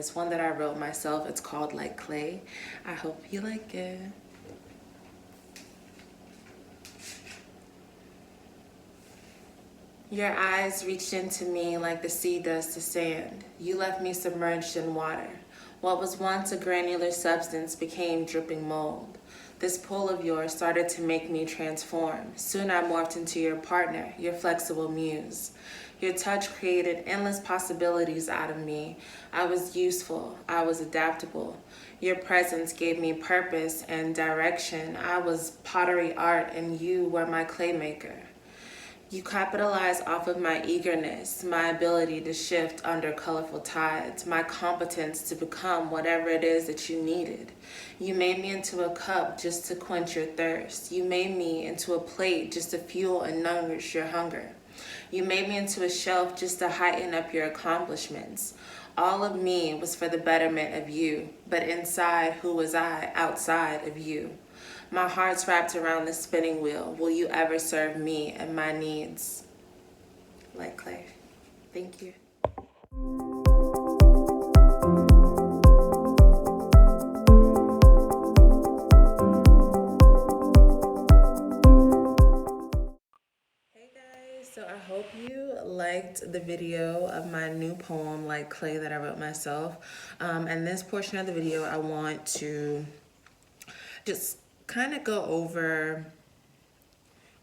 It's one that I wrote myself. It's called Like Clay. I hope you like it. Your eyes reached into me like the sea does to sand. You left me submerged in water. What was once a granular substance became dripping mold. This pull of yours started to make me transform. Soon I morphed into your partner, your flexible muse. Your touch created endless possibilities out of me. I was useful. I was adaptable. Your presence gave me purpose and direction. I was pottery art and you were my claymaker. You capitalize off of my eagerness, my ability to shift under colorful tides, my competence to become whatever it is that you needed. You made me into a cup just to quench your thirst. You made me into a plate just to fuel and nourish your hunger. You made me into a shelf just to heighten up your accomplishments. All of me was for the betterment of you, but inside, who was I outside of you? My heart's wrapped around the spinning wheel. Will you ever serve me and my needs? Like Clay. Thank you. Hey guys, so I hope you liked the video of my new poem, Like Clay, that I wrote myself. And this portion of the video, I want to just kind of go over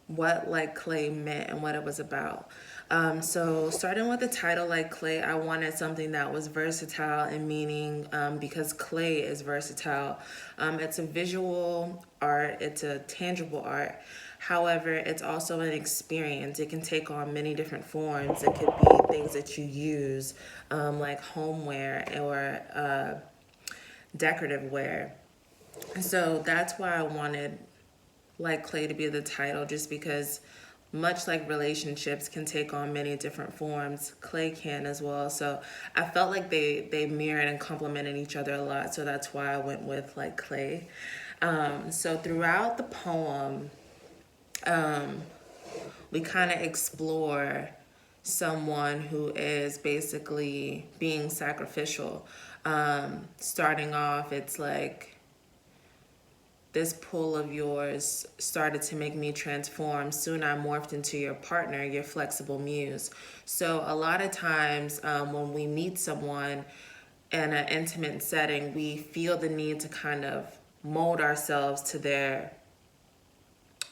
what Like Clay meant and what it was about. So starting with the title Like Clay, I wanted something that was versatile in meaning, because clay is versatile. It's a visual art, it's a tangible art. However, it's also an experience. It can take on many different forms. It could be things that you use, like homeware or decorative wear. So that's why I wanted Like Clay to be the title, just because much like relationships can take on many different forms, clay can as well. So I felt like they mirrored and complemented each other a lot. So that's why I went with Like Clay. So throughout the poem, we kind of explore someone who is basically being sacrificial. Starting off, it's like, this pull of yours started to make me transform. Soon I morphed into your partner, your flexible muse. So a lot of times when we meet someone in an intimate setting, we feel the need to kind of mold ourselves to their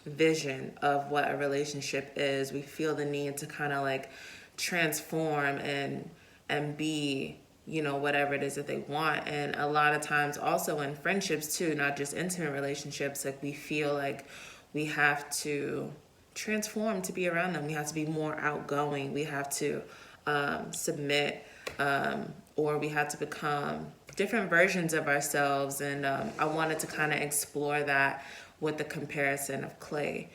vision of what a relationship is. We feel the need to kind of like transform and be, you know, whatever it is that they want. And a lot of times also in friendships too, not just intimate relationships, like we feel like we have to transform to be around them. We have to be more outgoing. We have to submit, or we have to become different versions of ourselves. And I wanted to kind of explore that with the comparison of clay.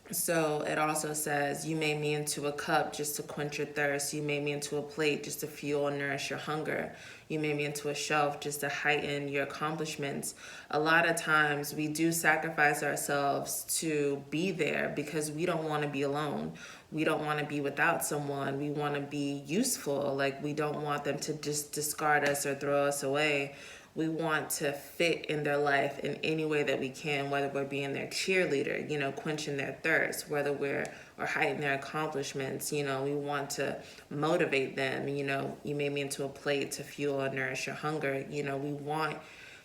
So it also says, you made me into a cup just to quench your thirst. You made me into a plate just to fuel and nourish your hunger. You made me into a shelf just to heighten your accomplishments. A lot of times we do sacrifice ourselves to be there because we don't want to be alone. We don't want to be without someone. We want to be useful. Like, we don't want them to just discard us or throw us away. We want to fit in their life in any way that we can, whether we're being their cheerleader, you know, quenching their thirst, whether we're, or hiding their accomplishments, you know, we want to motivate them, you know, you made me into a plate to fuel and nourish your hunger. You know, we want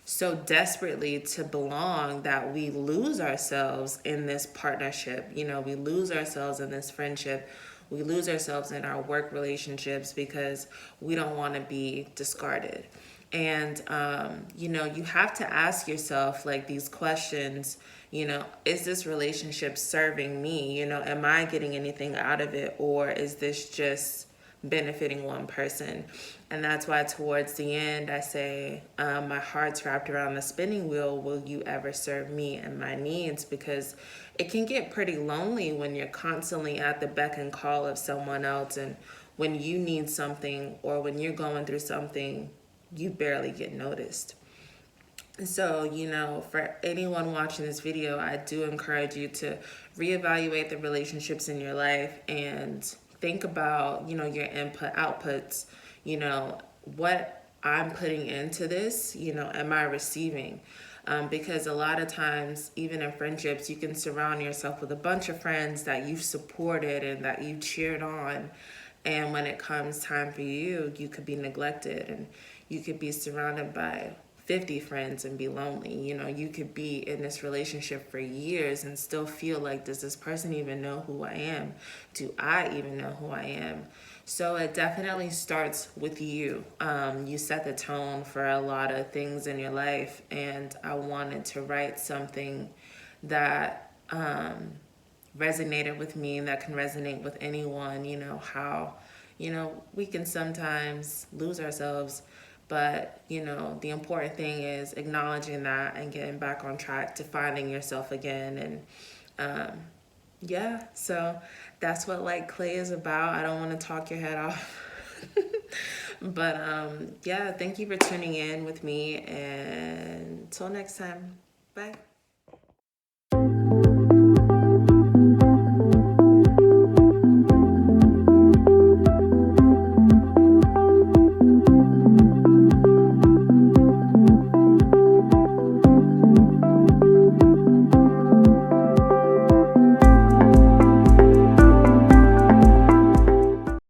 so desperately to belong that we lose ourselves in this partnership. You know, we lose ourselves in this friendship. We lose ourselves in our work relationships because we don't want to be discarded. And, you know, you have to ask yourself like these questions, you know, is this relationship serving me? You know, am I getting anything out of it? Or is this just benefiting one person? And that's why towards the end, I say, my heart's wrapped around the spinning wheel. Will you ever serve me and my needs? Because it can get pretty lonely when you're constantly at the beck and call of someone else. And when you need something or when you're going through something, you barely get noticed. So, you know, for anyone watching this video, I do encourage you to reevaluate the relationships in your life and think about, you know, your input, outputs, you know, what I'm putting into this, am I receiving? Because a lot of times, even in friendships, you can surround yourself with a bunch of friends that you've supported and that you've cheered on. And when it comes time for you, you could be neglected, and you could be surrounded by 50 friends and be lonely. You could be in this relationship for years and still feel like, does this person even know who I am? Do I even know who I am? So it definitely starts with you. You set the tone for a lot of things in your life, and I wanted to write something that resonated with me and that can resonate with anyone. How we can sometimes lose ourselves, but the important thing is acknowledging that and getting back on track to finding yourself again. And yeah, so that's what Like Clay is about. I don't want to talk your head off. But yeah, thank you for tuning in with me, and until next time. Bye.